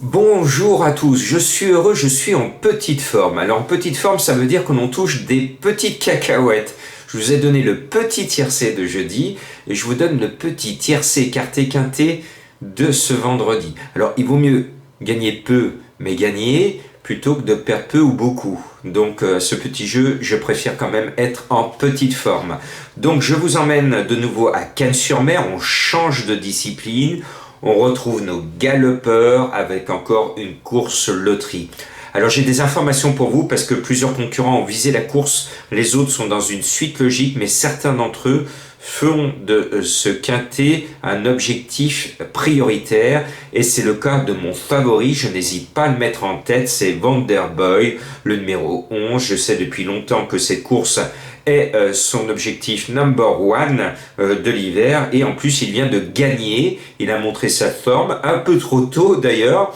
Bonjour à tous, je suis heureux, je suis en petite forme. Alors en petite forme, ça veut dire que l'on touche des petites cacahuètes. Je vous ai donné le petit tiercé de jeudi et je vous donne le petit tiercé écarté quinté de ce vendredi. Alors il vaut mieux gagner peu mais gagner plutôt que de perdre peu ou beaucoup. Donc ce petit jeu, je préfère quand même être en petite forme. Donc je vous emmène de nouveau à Cannes-sur-Mer, on change de discipline. On retrouve nos galopeurs avec encore une course loterie. Alors j'ai des informations pour vous parce que plusieurs concurrents ont visé la course, les autres sont dans une suite logique, mais certains d'entre eux font de ce quintet un objectif prioritaire et c'est le cas de mon favori, je n'hésite pas à le mettre en tête, c'est Wonderboy, le numéro 11. Je sais depuis longtemps que cette course est son objectif number one de l'hiver et en plus il vient de gagner, il a montré sa forme un peu trop tôt d'ailleurs.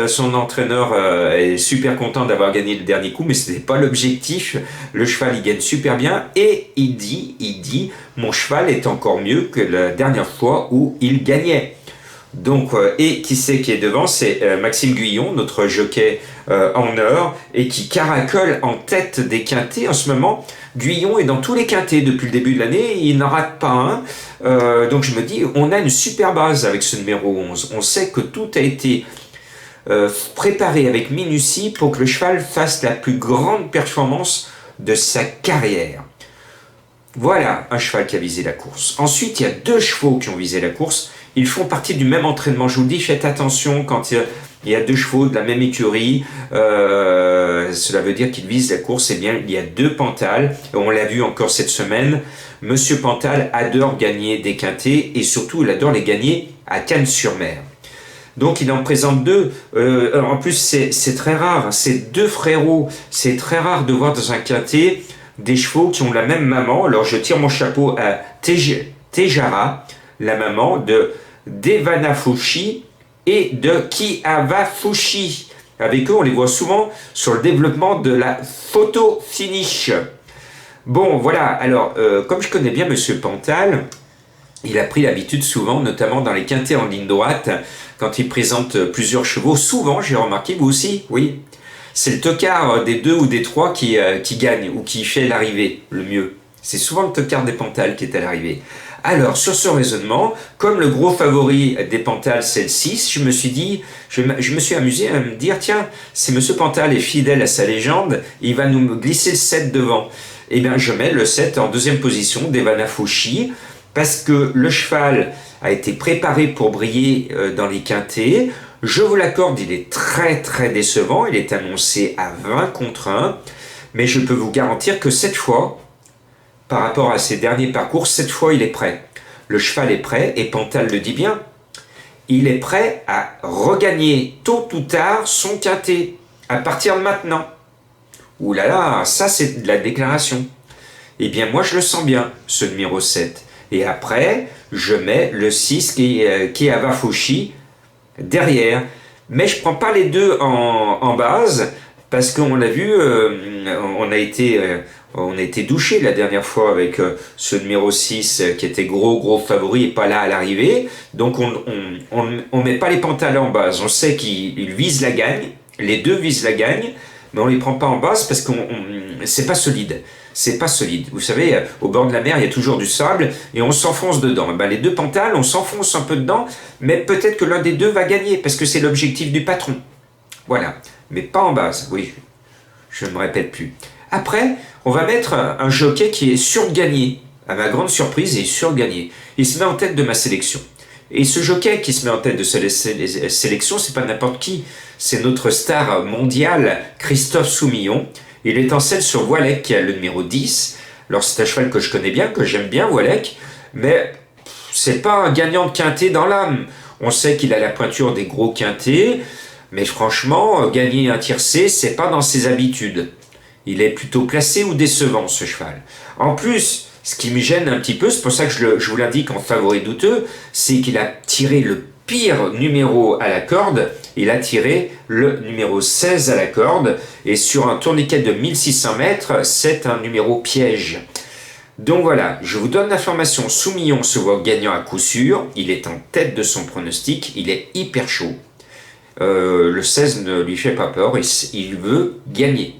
Son entraîneur est super content d'avoir gagné le dernier coup, mais ce n'était pas l'objectif. Le cheval il gagne super bien et il dit mon cheval est encore mieux que la dernière fois où il gagnait. Donc, et qui c'est qui est devant? C'est Maxime Guyon, notre jockey en or, et qui caracole en tête des quintets en ce moment. Guyon est dans tous les quintets depuis le début de l'année, il n'en rate pas un. Donc je me dis, on a une super base avec ce numéro 11. On sait que tout a été préparé avec minutie pour que le cheval fasse la plus grande performance de sa carrière. Voilà un cheval qui a visé la course. Ensuite, il y a deux chevaux qui ont visé la course. Ils font partie du même entraînement. Je vous le dis, faites attention quand il y a deux chevaux de la même écurie. Cela veut dire qu'ils visent la course. Eh bien, il y a deux Pantales. On l'a vu encore cette semaine. Monsieur Pantal adore gagner des quintets et surtout, il adore les gagner à Cannes-sur-Mer. Donc il en présente deux. En plus, c'est très rare. C'est deux frérots. C'est très rare de voir dans un quintet des chevaux qui ont la même maman. Alors je tire mon chapeau à Tejara, la maman de Devanafushi et de Kiavafushi. Avec eux, on les voit souvent sur le développement de la photo finish. Bon, voilà. Alors, comme je connais bien Monsieur Pantal, il a pris l'habitude souvent, notamment dans les quintets en ligne droite, quand il présente plusieurs chevaux, souvent, j'ai remarqué, vous aussi, oui, c'est le tocard des deux ou des trois qui gagne ou qui fait l'arrivée le mieux. C'est souvent le tocard des Pantales qui est à l'arrivée. Alors, sur ce raisonnement, comme le gros favori des Pantales, c'est le 6, je me suis dit, je me suis amusé à me dire, tiens, si Monsieur Pantal est fidèle à sa légende, il va nous glisser le 7 devant. Eh bien, je mets le 7 en deuxième position, Devanafushi, parce que le cheval a été préparé pour briller dans les quintets. Je vous l'accorde, il est très très décevant, il est annoncé à 20 contre 1, mais je peux vous garantir que cette fois, par rapport à ses derniers parcours, cette fois il est prêt. Le cheval est prêt et Pantal le dit bien, il est prêt à regagner tôt ou tard son quintet, à partir de maintenant. Ouh là là, ça c'est de la déclaration. Eh bien moi je le sens bien, ce numéro 7. Et après, je mets le 6 qui est Avafushi derrière. Mais je ne prends pas les deux en base, parce qu'on l'a vu, on a été douché la dernière fois avec ce numéro 6 qui était gros favori et pas là à l'arrivée. Donc on met pas les Pantales en base. On sait qu'ils visent la gagne, les deux visent la gagne, mais on les prend pas en base parce que c'est pas solide. C'est pas solide. Vous savez, au bord de la mer, il y a toujours du sable et on s'enfonce dedans. Ben, les deux Pantales, on s'enfonce un peu dedans, mais peut-être que l'un des deux va gagner parce que c'est l'objectif du patron. Voilà. Mais pas en base. Oui, je ne me répète plus. Après, on va mettre un jockey qui est sûr de gagner. À ma grande surprise, il est sûr de gagner. Il se met en tête de ma sélection. Et ce jockey qui se met en tête de cette sélection, c'est pas n'importe qui. C'est notre star mondiale, Christophe Soumillon. Il est en selle sur Voilec, qui a le numéro 10. Alors c'est un cheval que je connais bien, que j'aime bien, Voilec, mais c'est pas un gagnant de quintet dans l'âme. On sait qu'il a la pointure des gros quintets, mais franchement, gagner un tiercé, c'est pas dans ses habitudes. Il est plutôt placé ou décevant, ce cheval. En plus, ce qui me gêne un petit peu, c'est pour ça que je vous l'indique en favori douteux, c'est qu'il a tiré le pire numéro à la corde, il a tiré le numéro 16 à la corde, et sur un tourniquet de 1600 mètres, c'est un numéro piège. Donc voilà, je vous donne l'information, Soumillon se voit gagnant à coup sûr, il est en tête de son pronostic, il est hyper chaud. le 16 ne lui fait pas peur et il veut gagner.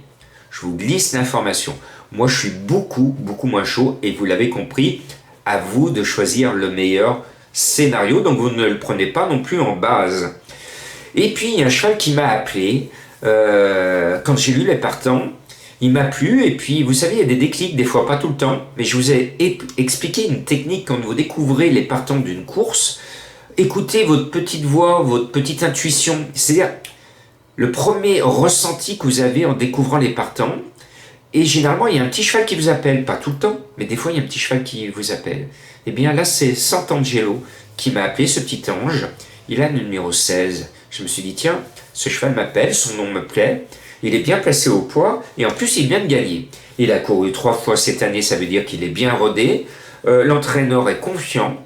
Je vous glisse l'information. Moi, je suis beaucoup moins chaud et vous l'avez compris, à vous de choisir le meilleur scénario. Donc, vous ne le prenez pas non plus en base. Et puis, il y a un cheval qui m'a appelé quand j'ai lu les partants. Il m'a plu et puis, vous savez, il y a des déclics, des fois pas tout le temps. Mais je vous ai expliqué une technique quand vous découvrez les partants d'une course. Écoutez votre petite voix, votre petite intuition. C'est-à-dire, le premier ressenti que vous avez en découvrant les partants. Et généralement, il y a un petit cheval qui vous appelle, pas tout le temps, mais des fois, il y a un petit cheval qui vous appelle. Et bien là, c'est Sant'Angelo qui m'a appelé, ce petit ange. Il a le numéro 16. Je me suis dit, tiens, ce cheval m'appelle, son nom me plaît, il est bien placé au poids, et en plus, il vient de gagner. Il a couru 3 fois cette année, ça veut dire qu'il est bien rodé. L'entraîneur est confiant.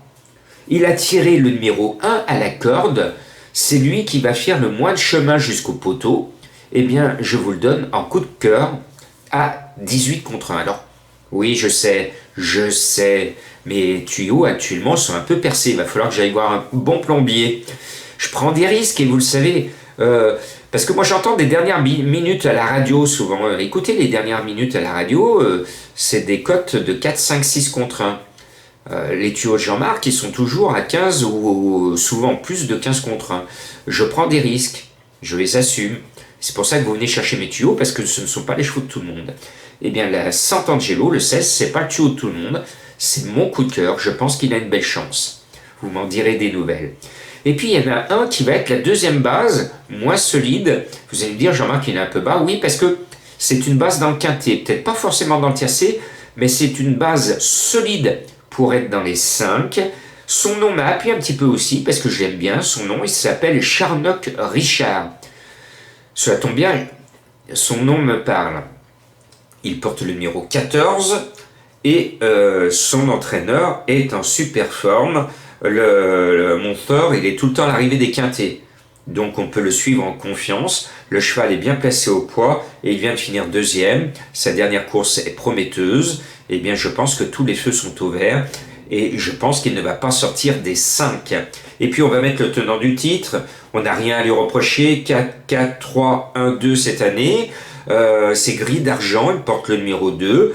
Il a tiré le numéro 1 à la corde. C'est lui qui va faire le moins de chemin jusqu'au poteau. Eh bien, je vous le donne en coup de cœur à 18 contre 1. Alors, oui, je sais, mes tuyaux actuellement sont un peu percés. Il va falloir que j'aille voir un bon plombier. Je prends des risques et vous le savez, parce que moi j'entends des dernières minutes à la radio souvent. Écoutez, les dernières minutes à la radio, c'est des cotes de 4, 5, 6 contre 1. Les tuyaux de Jean-Marc, ils sont toujours à 15 ou souvent plus de 15 contre 1. Je prends des risques, je les assume. C'est pour ça que vous venez chercher mes tuyaux, parce que ce ne sont pas les chevaux de tout le monde. Eh bien, la Sant'Angelo, le 16, c'est pas le tuyau de tout le monde, c'est mon coup de cœur, je pense qu'il a une belle chance. Vous m'en direz des nouvelles. Et puis, il y en a un qui va être la deuxième base, moins solide. Vous allez me dire, Jean-Marc, il est un peu bas. Oui, parce que c'est une base dans le quintet, peut-être pas forcément dans le tiercé, mais c'est une base solide pour être dans les 5. Son nom m'a appelé un petit peu aussi, parce que j'aime bien son nom, il s'appelle Charnock Richard. Cela tombe bien, son nom me parle. Il porte le numéro 14 et son entraîneur est en super forme. Le monteur, il est tout le temps à l'arrivée des quintets. Donc on peut le suivre en confiance. Le cheval est bien placé au poids et il vient de finir deuxième. Sa dernière course est prometteuse. Eh bien, je pense que tous les feux sont au vert. Et je pense qu'il ne va pas sortir des 5. Et puis on va mettre le tenant du titre. On n'a rien à lui reprocher. 4, 4, 3, 1, 2 cette année. C'est gris d'argent. Il porte le numéro 2.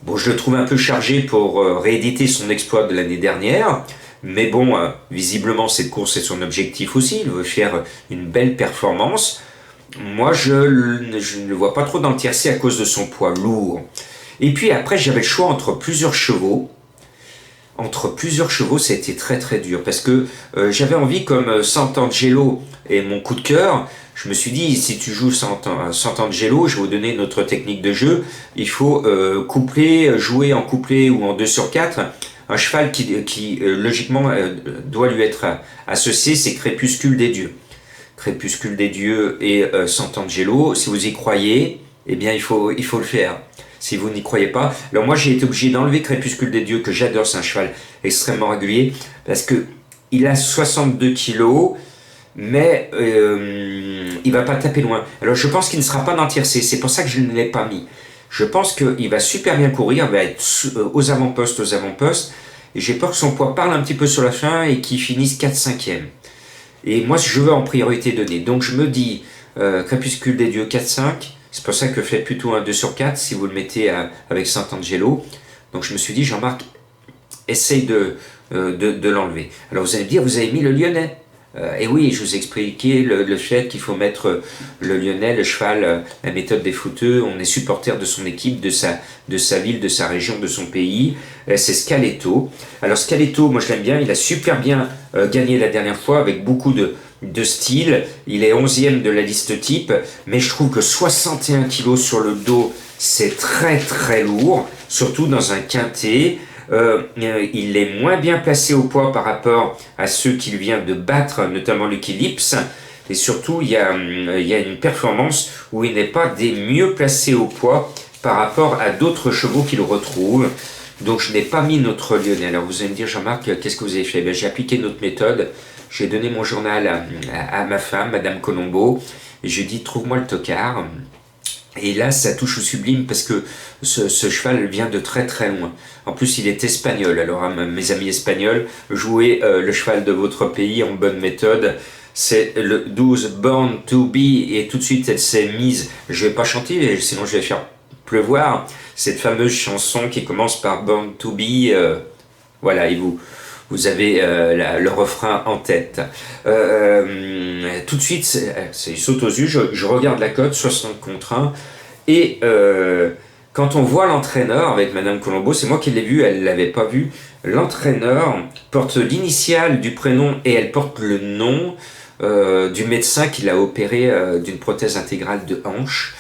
Bon, je le trouve un peu chargé pour rééditer son exploit de l'année dernière. Mais bon, visiblement, cette course est son objectif aussi. Il veut faire une belle performance. Moi, je ne le vois pas trop dans le tiercé à cause de son poids lourd. Et puis après, j'avais le choix entre plusieurs chevaux. Entre plusieurs chevaux, ça a été très très dur parce que j'avais envie, comme Sant'Angelo est mon coup de cœur, je me suis dit, si tu joues Sant'Angelo, je vais vous donner notre technique de jeu, il faut jouer en couplet ou en 2 sur 4. Un cheval qui logiquement doit lui être associé, c'est Crépuscule des Dieux. Crépuscule des Dieux et Sant'Angelo, si vous y croyez, eh bien il faut le faire. Si vous n'y croyez pas. Alors moi j'ai été obligé d'enlever Crépuscule des Dieux, que j'adore, c'est un cheval extrêmement régulier, parce que il a 62 kilos, mais il va pas taper loin. Alors je pense qu'il ne sera pas dans le tiercé, c'est pour ça que je ne l'ai pas mis. Je pense qu'il va super bien courir, il va être aux avant-postes, et j'ai peur que son poids parle un petit peu sur la fin et qu'il finisse 4-5e. Et moi je veux en priorité donner. Donc je me dis, Crépuscule des Dieux 4-5, c'est pour ça que faites plutôt un 2 sur 4 si vous le mettez avec Sant'Angelo. Donc je me suis dit, Jean-Marc, essaye de l'enlever. Alors vous allez me dire, vous avez mis le Lyonnais. Et oui, je vous ai expliqué le fait qu'il faut mettre le Lyonnais, le cheval, la méthode des footeux. On est supporter de son équipe, de sa ville, de sa région, de son pays. C'est Scaletto. Alors Scaletto, moi je l'aime bien, il a super bien gagné la dernière fois avec beaucoup de style. Il est 11e de la liste type, mais je trouve que 61 kg sur le dos, c'est très très lourd, surtout dans un quintet. Il est moins bien placé au poids par rapport à ceux qu'il vient de battre, notamment Lucky Lips. Et surtout, il y a une performance où il n'est pas des mieux placés au poids par rapport à d'autres chevaux qu'il retrouve. Donc je n'ai pas mis notre Lyonnais. Alors vous allez me dire, Jean-Marc, qu'est-ce que vous avez fait? Ben, j'ai appliqué notre méthode. J'ai donné mon journal à ma femme, Madame Colombo, et j'ai dit, trouve-moi le tocard. Et là, ça touche au sublime parce que ce cheval vient de très très loin. En plus, il est espagnol. Alors, mes amis espagnols, jouez le cheval de votre pays en bonne méthode. c'est le 12 Born to Be, et tout de suite elle s'est mise, je vais pas chanter sinon je vais faire pleuvoir, cette fameuse chanson qui commence par Born to Be, voilà, et vous avez le refrain en tête. Tout de suite, il saute aux yeux, je regarde la cote, 60 contre 1, et quand on voit l'entraîneur avec Madame Colombo, c'est moi qui l'ai vu, elle ne l'avait pas vu, l'entraîneur porte l'initiale du prénom et elle porte le nom du médecin qui l'a opéré d'une prothèse intégrale de hanche.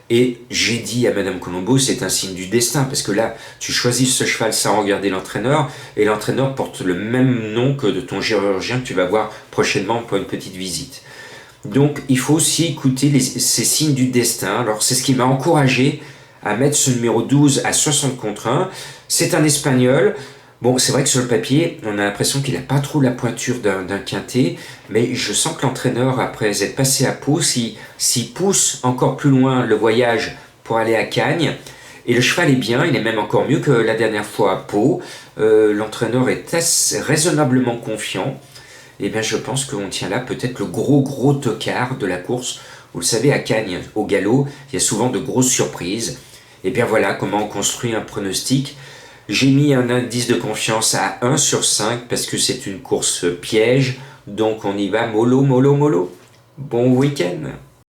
Et j'ai dit à Madame Colombo, c'est un signe du destin, parce que là, tu choisis ce cheval sans regarder l'entraîneur, et l'entraîneur porte le même nom que de ton chirurgien que tu vas voir prochainement pour une petite visite. Donc, il faut aussi écouter ces signes du destin. Alors, c'est ce qui m'a encouragé à mettre ce numéro 12 à 60 contre 1. C'est un Espagnol. Bon, c'est vrai que sur le papier, on a l'impression qu'il n'a pas trop la pointure d'un quintet, mais je sens que l'entraîneur, après être passé à Pau, s'il pousse encore plus loin le voyage pour aller à Cagnes, et le cheval est bien, il est même encore mieux que la dernière fois à Pau, l'entraîneur est raisonnablement confiant, et bien je pense qu'on tient là peut-être le gros tocard de la course. Vous le savez, à Cagnes, au galop, il y a souvent de grosses surprises. Et bien voilà comment on construit un pronostic. J'ai mis un indice de confiance à 1 sur 5 parce que c'est une course piège, donc on y va mollo. Bon week-end!